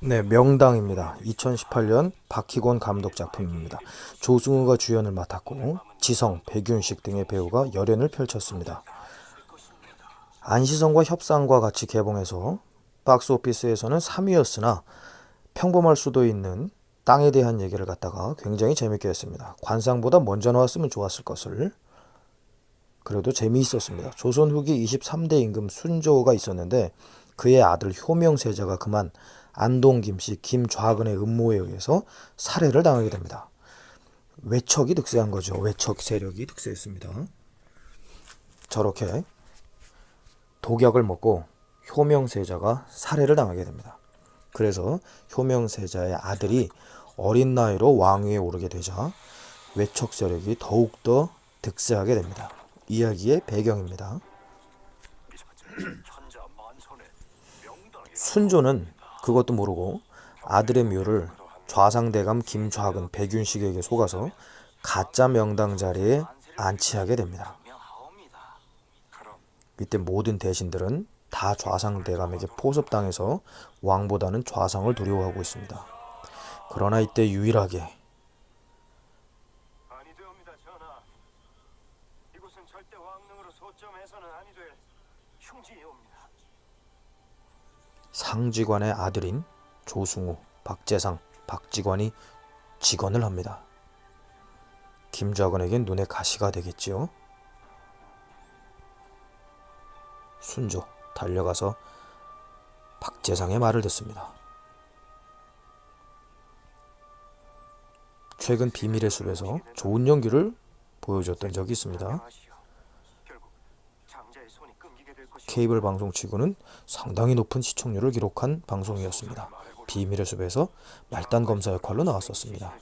네, 명당입니다. 2018년 박희곤 감독 작품입니다. 조승우가 주연을 맡았고 지성, 백윤식 등의 배우가 열연을 펼쳤습니다. 안시성과 협상과 같이 개봉해서 박스오피스에서는 3위였으나 평범할 수도 있는 땅에 대한 얘기를 갖다가 굉장히 재밌게 했습니다. 관상보다 먼저 나왔으면 좋았을 것을. 그래도 재미있었습니다. 조선 후기 23대 임금 순조가 있었는데 그의 아들 효명세자가 그만 안동 김씨 김좌근의 음모에 의해서 살해를 당하게 됩니다. 외척이 득세한 거죠. 외척 세력이 득세했습니다. 저렇게 독약을 먹고 효명세자가 살해를 당하게 됩니다. 그래서 효명세자의 아들이 어린 나이로 왕위에 오르게 되자 외척 세력이 더욱더 득세하게 됩니다. 이야기의 배경입니다. 순조는 그것도 모르고 아들의 묘를 좌상대감 김좌근, 백윤식에게 속아서 가짜 명당 자리에 안치하게 됩니다. 이때 모든 대신들은 다 좌상대감에게 포섭당해서 왕보다는 좌상을 두려워하고 있습니다. 그러나 이때 유일하게 아니되옵니다, 전하. 이곳은 절대 왕릉으로 소점해서는 아니될 흉지이옵니다. 상직관의 아들인 조승우, 박재상, 박직관이 직언을 합니다. 김좌근에겐 눈에 가시가 되겠지요. 순조 달려가서 박재상의 말을 듣습니다. 최근 비밀의 숲에서 좋은 연기를 보여줬던 적이 있습니다. 케이블 방송치고는 상당히 높은 시청률을 기록한 방송이었습니다. 비밀의 숲에서 말단 검사 역할로 나왔었습니다.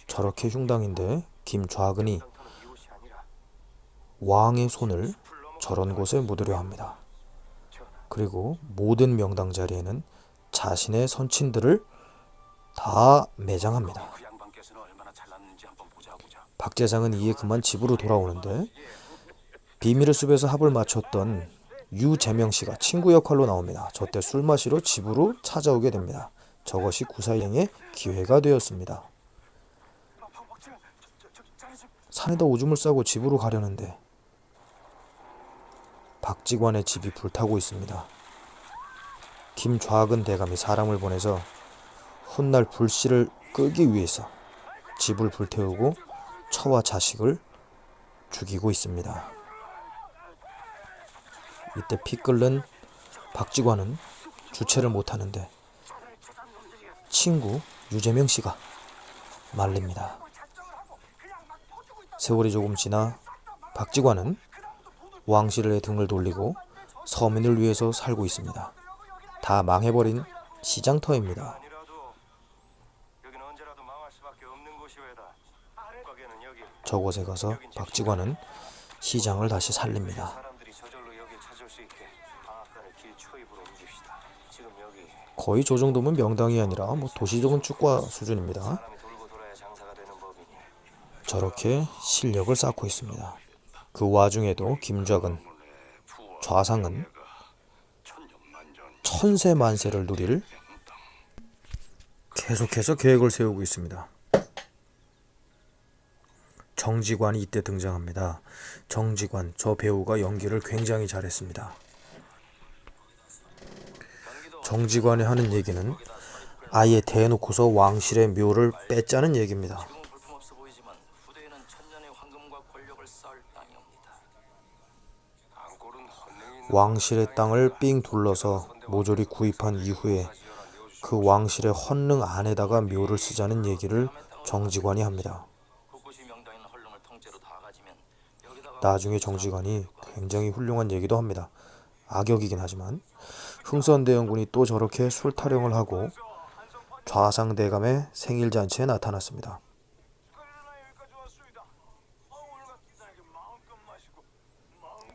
저렇게 흉당인데 김좌근이 왕의 손을 저런 곳에 묻으려 합니다. 그리고 모든 명당 자리에는 자신의 선친들을 다 매장합니다. 박재상은 이에 그만 집으로 돌아오는데 비밀의 숲에서 합을 맞췄던 유재명씨가 친구 역할로 나옵니다. 저때 술 마시러 집으로 찾아오게 됩니다. 저것이 구사일행의 기회가 되었습니다. 산에다 오줌을 싸고 집으로 가려는데 박직관의 집이 불타고 있습니다. 김좌근 대감이 사람을 보내서 훗날 불씨를 끄기 위해서 집을 불태우고 처와 자식을 죽이고 있습니다. 이때 피 끓는 박직관은 주체를 못하는데 친구 유재명 씨가 말립니다. 세월이 조금 지나 박직관은 왕실의 등을 돌리고 서민을 위해서 살고 있습니다. 다 망해버린 시장터입니다. 저곳에 가서 박직관은 시장을 다시 살립니다. 거의 저 정도면 명당이 아니라 도시적은축과 수준입니다. 저렇게 실력을 쌓고 있습니다. 그 와중에도 김좌근, 좌상은 천세만세를 누릴 계속해서 계획을 세우고 있습니다. 정직관이 이때 등장합니다. 정직관, 저 배우가 연기를 굉장히 잘했습니다. 정직관이 하는 얘기는 아예 대놓고서 왕실의 묘를 뺏자는 얘기입니다. 왕실의 땅을 삥 둘러서 모조리 구입한 이후에 그 왕실의 헌릉 안에다가 묘를 쓰자는 얘기를 정직관이 합니다. 나중에 정직관이 굉장히 훌륭한 얘기도 합니다. 악역이긴 하지만 흥선대원군이 또 저렇게 술 타령을 하고 좌상대감의 생일잔치에 나타났습니다.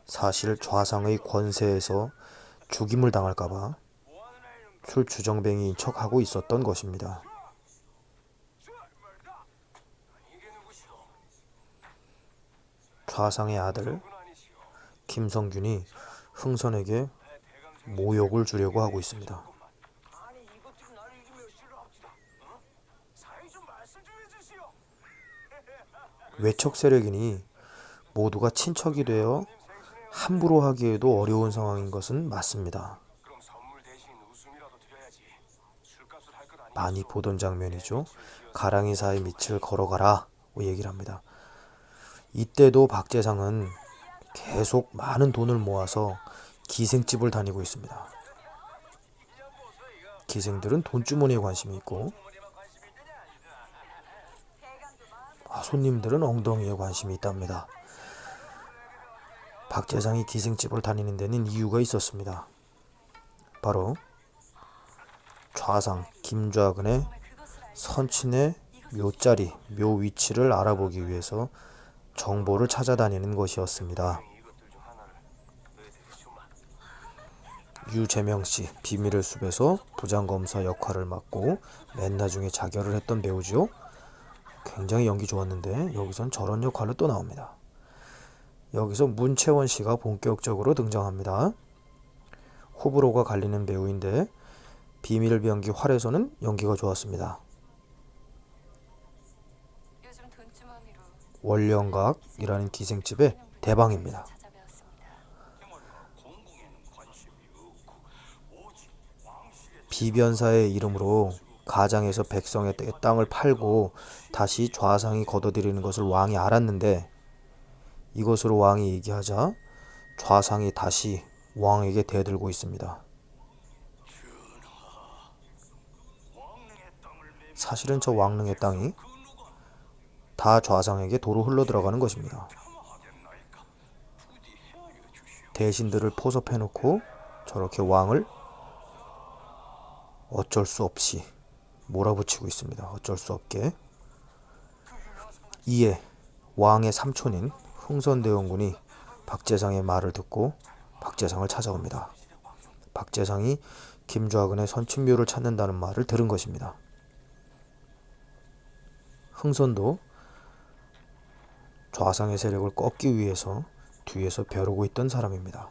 사실 좌상의 권세에서 죽임을 당할까봐 술주정뱅이인 척하고 있었던 것입니다. 좌상의 아들 김성균이 흥선에게 모욕을 주려고 하고 있습니다. 아니 이것들이 나를 이기며 싫어합시다. 어? 사이 좀 말씀 좀 해주시오. 외척 세력이니 모두가 친척이 되어 함부로 하기에도 어려운 상황인 것은 맞습니다. 그럼 선물 대신 웃음이라도 드려야지. 술값을 할 것 아니겠어. 많이 보던 장면이죠. 가랑이사의 밑을 걸어가라 얘기를 합니다. 이때도 박재상은 계속 많은 돈을 모아서 기생집을 다니고 있습니다. 기생들은 돈주머니에 관심이 있고 손님들은 엉덩이에 관심이 있답니다. 박재상이 기생집을 다니는 데는 이유가 있었습니다. 바로 좌상 김좌근의 선친의 묘자리, 묘 위치를 알아보기 위해서 정보를 찾아다니는 것이었습니다. 유재명씨, 비밀의 숲에서 부장검사 역할을 맡고 맨나중에 자결을 했던 배우지요. 굉장히 연기 좋았는데 여기선 저런 역할로 또 나옵니다. 여기서 문채원씨가 본격적으로 등장합니다. 호불호가 갈리는 배우인데 비밀병기 활에서는 연기가 좋았습니다. 원령각이라는 기생집의 대방입니다. 비변사의 이름으로 가장에서 백성의 땅을 팔고 다시 좌상이 걷어들이는 것을 왕이 알았는데 이것으로 왕이 얘기하자 좌상이 다시 왕에게 대들고 있습니다. 사실은 저 왕릉의 땅이 다 좌상에게 도로 흘러들어가는 것입니다. 대신들을 포섭해놓고 저렇게 왕을 어쩔 수 없이 몰아붙이고 있습니다. 어쩔 수 없게. 이에 왕의 삼촌인 흥선대원군이 박재상의 말을 듣고 박재상을 찾아옵니다. 박재상이 김좌근의 선친묘를 찾는다는 말을 들은 것입니다. 흥선도 좌상의 세력을 꺾기 위해서 뒤에서 벼르고 있던 사람입니다.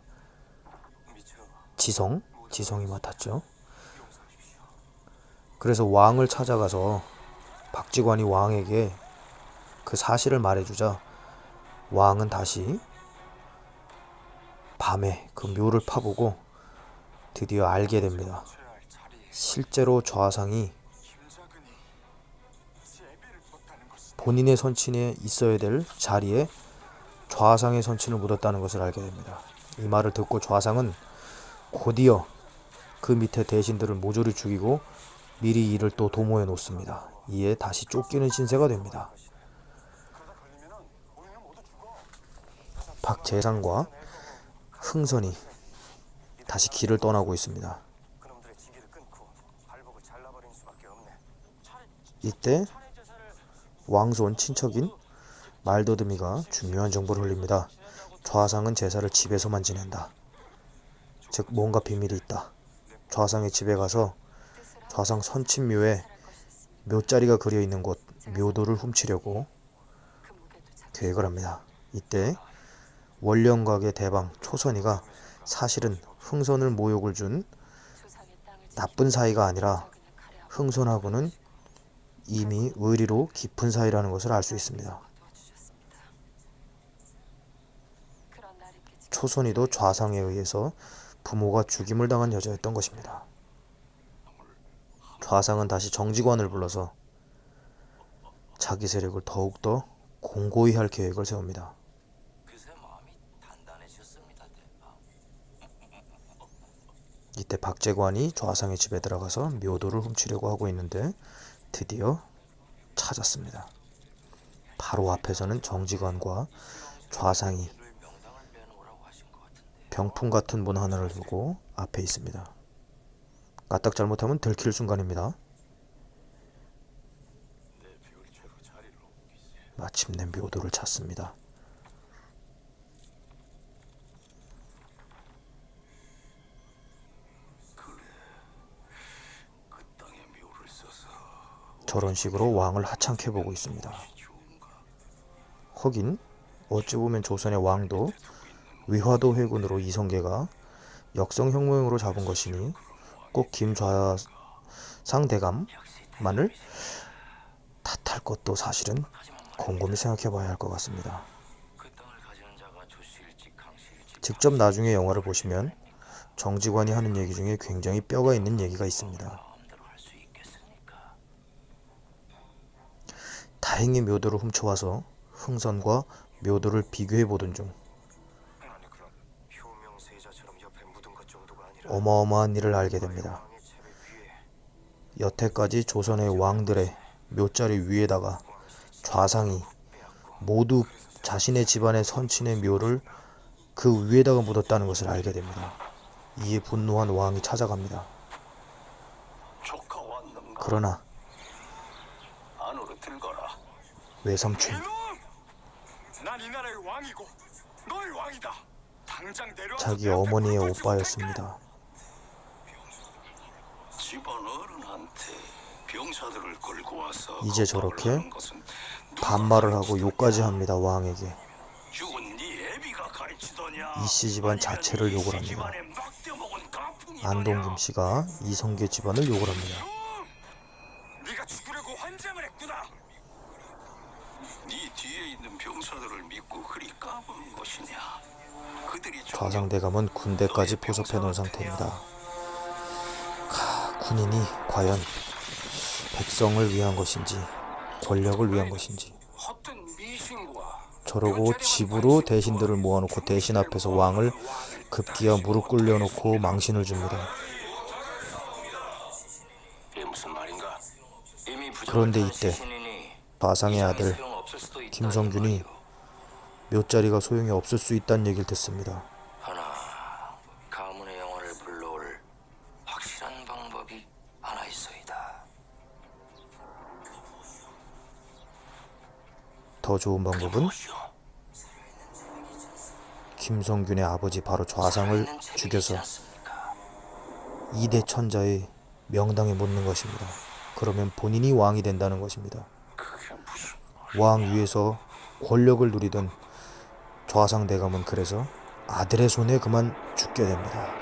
지성이 맡았죠. 그래서 왕을 찾아가서 박지관이 왕에게 그 사실을 말해주자 왕은 다시 밤에 그 묘를 파보고 드디어 알게 됩니다. 실제로 좌상이 본인의 선친에 있어야 될 자리에 좌상의 선친을 묻었다는 것을 알게 됩니다. 이 말을 듣고 좌상은 곧이어 그 밑에 대신들을 모조리 죽이고 미리 이를 또 도모해 놓습니다. 이에 다시 쫓기는 신세가 됩니다. 박재상과 흥선이 다시 길을 떠나고 있습니다. 이때 왕손 친척인 말더듬이가 중요한 정보를 흘립니다. 좌상은 제사를 집에서만 지낸다. 즉 뭔가 비밀이 있다. 좌상의 집에 가서 좌상 선친묘에 묘자리가 그려있는 곳 묘도를 훔치려고 계획을 합니다. 이때 원령각의 대방 초선이가 사실은 흥선을 모욕을 준 나쁜 사이가 아니라 흥선하고는 이미 의리로 깊은 사이라는 것을 알 수 있습니다. 초선이도 좌상에 의해서 부모가 죽임을 당한 여자였던 것입니다. 좌상은 다시 정직원을 불러서 자기 세력을 더욱더 공고히 할 계획을 세웁니다. 이때 박재관이 좌상의 집에 들어가서 묘도를 훔치려고 하고 있는데 드디어 찾았습니다. 바로 앞에서는 정직원과 좌상이 병풍 같은 문 하나를 두고 앞에 있습니다. 까딱 잘못하면 들킬 순간입니다. 마침내 묘도를 찾습니다. 저런 식으로 왕을 하찮게 보고 있습니다. 허긴 어찌 보면 조선의 왕도 위화도 회군으로 이성계가 역성혁명으로 잡은 것이니 꼭 김좌상 대감만을 탓할 것도 사실은 곰곰이 생각해봐야 할 것 같습니다. 직접 나중에 영화를 보시면 정직원이 하는 얘기 중에 굉장히 뼈가 있는 얘기가 있습니다. 다행히 묘도를 훔쳐와서 흥선과 묘도를 비교해보던 중 어마어마한 일을 알게 됩니다. 여태까지 조선의 왕들의 묘자리 위에다가 좌상이 모두 자신의 집안의 선친의 묘를 그 위에다가 묻었다는 것을 알게 됩니다. 이에 분노한 왕이 찾아갑니다. 그러나 외삼촌, 난 이 나라의 왕이고 너의 왕이다. 당장 내려와서 자기 어머니의 오빠였습니다. 집안 어른한테 병사들을 끌고 와서 이제 저렇게 반말을 하고 욕까지 합니다. 왕에게. 죽은 네 애비가 가르치더냐. 이씨 집안 자체를 욕을 합니다. 안동김 씨가 이성계 집안을 욕을 합니다. 네가 죽으려고 환장을 했구나. 네 뒤에 있는 병사들을 믿고 그리 까부는 것이냐. 그들이 좌상대감은 군대까지 포섭해 놓은 상태입니다. 군인이 과연 백성을 위한 것인지 권력을 위한 것인지. 헛된 미신과 저러고 집으로 대신들을 모아놓고 대신 앞에서 왕을 급기야 무릎 꿇려놓고 망신을 줍니다. 이게 무슨 말인가? 그런데 이때 좌상의 아들 김성균이 묘자리가 소용이 없을 수 있다는 얘기를 듣습니다. 하나 가문의 영혼을 불러올 확실한 방법이 하나 있어이다. 더 좋은 방법은 김성균의 아버지 바로 좌상을 죽여서 이대 천자의 명당에 묻는 것입니다. 그러면 본인이 왕이 된다는 것입니다. 왕 위에서 권력을 누리던 좌상대감은 그래서 아들의 손에 그만 죽게 됩니다.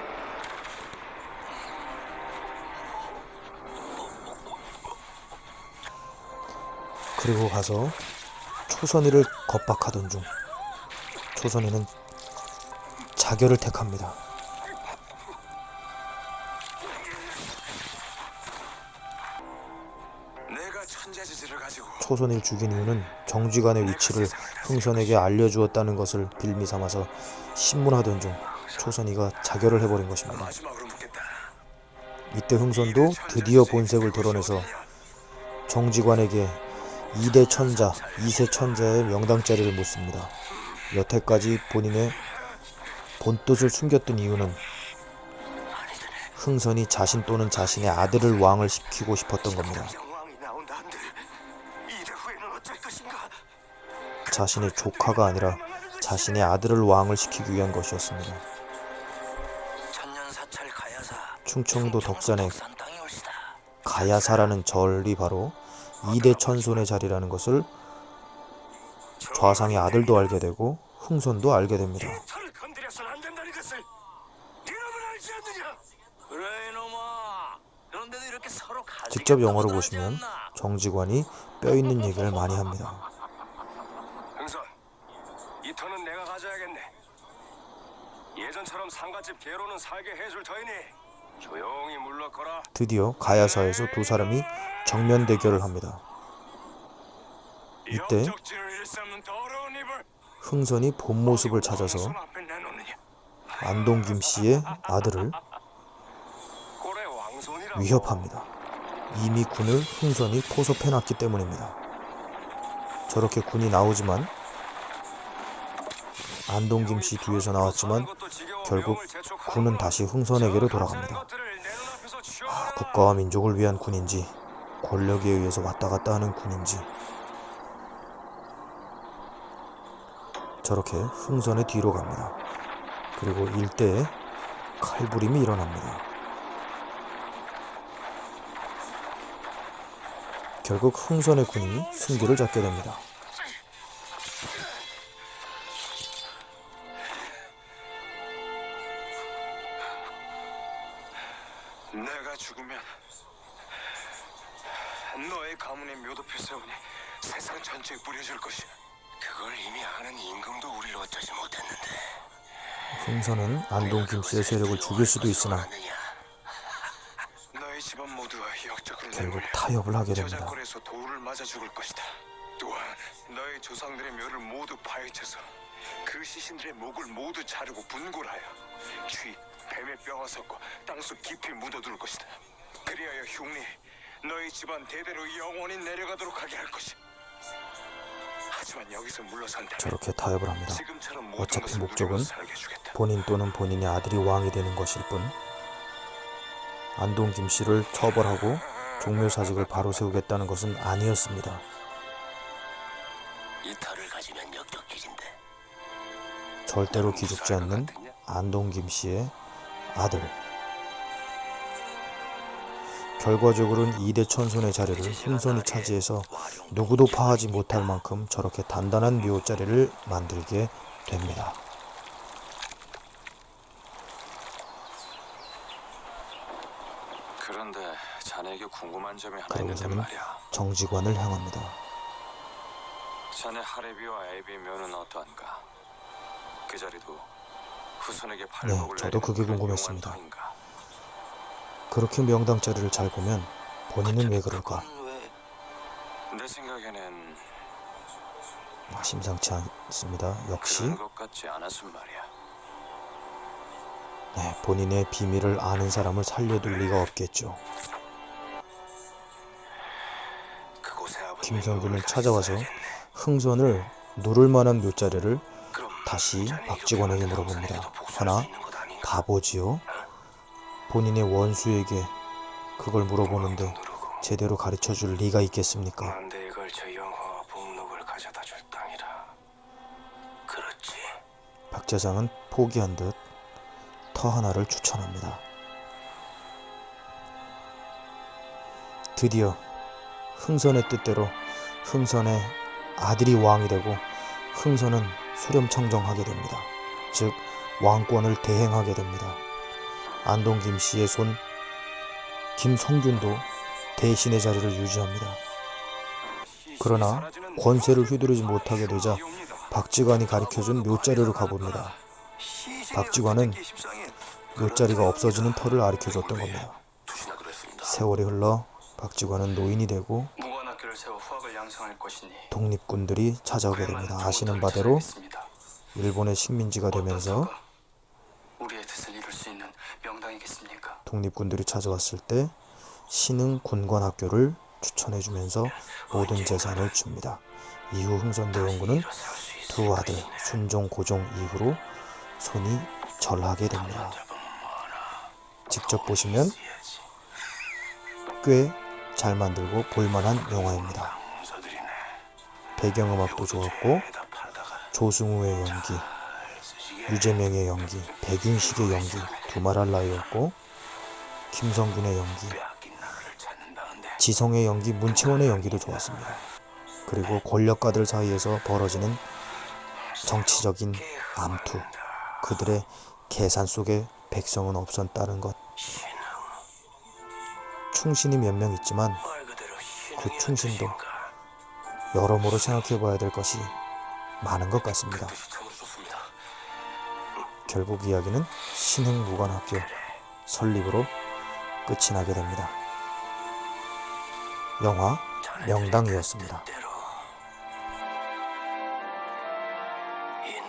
그리고 가서 초선이를 겁박하던 중 초선이는 자결을 택합니다. 내가 천재지지를 가지고 초선이를 죽인 이유는 정직원의 위치를 흥선에게 알려주었다는 것을 빌미 삼아서 신문하던 중 초선이가 자결을 해버린 것입니다. 마지막으로 묻겠다. 이때 흥선도 드디어 본색을 드러내서 정직원에게 2대 천자, 2세 천자의 명당자리를 묻습니다. 여태까지 본인의 본뜻을 숨겼던 이유는 흥선이 자신 또는 자신의 아들을 왕을 시키고 싶었던 겁니다. 왕이 나온다 한들 이대 후에는 어쩔 것인가? 자신의 조카가 아니라 자신의 아들을 왕을 시키기 위한 것이었습니다. 천년사찰 가야사. 충청도 덕산의 덕산 땅이 올시다. 가야사라는 절이 바로 2대 천손의 자리라는 것을 좌상의 아들도 알게 되고 흥선도 알게 됩니다. 털을 건드려서는 안 된다는 것을 이놈은 알지 않느냐? 그래 이놈아. 그런데도 이렇게 서로 가슴이 직접 영화로 아프다 하지 보시면 않나? 정직원이 뼈 있는 얘기를 많이 합니다. 흥선, 이 터는 내가 가져야겠네. 예전처럼 상갓집 개로는 살게 해줄 터이니 조용히 물러거라. 드디어 가야사에서 두 사람이 정면 대결을 합니다. 이때 역적지를 일삼는 더러운 입을 흥선이 본 모습을 찾아서 손 앞에 내놓느냐? 안동김 씨의 아들을 고래 왕손이라고. 위협합니다. 이미 군을 흥선이 포섭해놨기 때문입니다. 저렇게 군이 나오지만 안동김 씨 뒤에서 나왔지만 결국 군은 다시 흥선에게로 돌아갑니다. 국가와 민족을 위한 군인지 권력에 의해서 왔다 갔다 하는 군인지 저렇게 흥선의 뒤로 갑니다. 그리고 일대에 칼부림이 일어납니다. 결국 흥선의 군이 승기를 잡게 됩니다. 내가 죽으면 너의 가문의 묘도표 세우니 세상 전체에 뿌려줄 것이야. 그걸 이미 아는 임금도 우리를 어쩌지 못했는데. 흥선은 안동 김씨의 세력을 죽일 수도 있으나 너희 집안 모두와 역적으로 결국 타협을 하게 됩니다. 저작거리에서 돌을 맞아 죽을 것이다. 또한 너희 조상들의 묘를 모두 파헤쳐서 그 시신들의 목을 모두 자르고 분골하여 쥐, 뱀의 뼈가 섞어 땅속 깊이 묻어둘 것이다. 그리하여 흉리 너희 집안 대대로 영원히 내려가도록 하게 할 것이야. 하지만 여기서 물러선다면 저렇게 타협을 합니다. 지금처럼 모든 어차피 것을 목적은 누리고 살게 해주겠다. 본인 또는 본인의 아들이 왕이 되는 것일 뿐 안동 김씨를 처벌하고 종묘사직을 바로 세우겠다는 것은 아니었습니다. 이 털을 가지면 역적기진데. 절대로 기죽지 않는 안동 김씨의 아들. 결과적으로는 2대 천손의 자리를 흥선이 차지해서 누구도 파하지 못할 만큼 저렇게 단단한 묘자리를 만들게 됩니다. 그런데 자네에게 궁금한 점이 하나 있는데 그러고서는 말이야. 정직원을 향합니다. 자네 하레비와 에이비 묘는 어떠한가? 그 자리도 후손에게 팔복을 저도 내리는 그게 그런 궁금했습니다. 용한 터인가? 그렇게 명당 자리를 잘 보면 본인은 왜 그럴까? 내 생각에는 심상치 않습니다. 역시 그런 것 같지 않았단 말이야. 본인의 비밀을 아는 사람을 살려둘 리가 없겠죠. 그곳에 아버님이 김성균을 몸을 찾아와서 다시 써야겠네. 흥선을 누를 만한 묘자리를 그럼 다시 자네 박직원에게 이렇게 물어봅니다. 영상에도 복수할 수 하나 있는 것 아닌가? 바보지요? 본인의 원수에게 그걸 물어보는데 누르고 제대로 가르쳐줄 리가 있겠습니까? 만대에 걸쳐 영화와 복록을 가져다 줄 땅이라. 그렇지. 박재상은 포기한 듯 터 하나를 추천합니다. 드디어 흥선의 뜻대로 흥선의 아들이 왕이 되고 흥선은 수렴청정하게 됩니다. 즉 왕권을 대행하게 됩니다. 안동 김씨의 손 김성균도 대신의 자리를 유지합니다. 그러나 권세를 휘두르지 못하게 되자 박지관이 가르쳐준 묘자리로 가봅니다. 박지관은 묘자리가 없어지는 터를 가르쳐줬던 겁니다. 세월이 흘러 박지관은 노인이 되고 무관학교를 세워 후학을 양성할 것이니 독립군들이 찾아오게 됩니다. 아시는 바대로 일본의 식민지가 되면서 우리의 뜻을 이룰 수 있는 명당이겠습니까? 독립군들이 찾아왔을 때 신흥 군관학교를 추천해주면서 모든 재산을 줍니다. 이후 흥선대원군은 두 아들 순종, 고종 이후로 손이 절하게 됩니다. 직접 보시면 꽤 잘 만들고 볼만한 영화입니다. 배경음악도 좋았고 조승우의 연기, 유재명의 연기, 백윤식의 연기 두말할 나위였고 김성균의 연기, 지성의 연기, 문채원의 연기도 좋았습니다. 그리고 권력가들 사이에서 벌어지는 정치적인 암투, 그들의 계산 속에 백성은 없었다는 것. 충신이 몇 명 있지만 그 충신도 여러모로 생각해봐야 될 것이 많은 것 같습니다. 결국 이야기는 신흥무관학교 설립으로 끝이 나게 됩니다. 영화 명당이었습니다. 이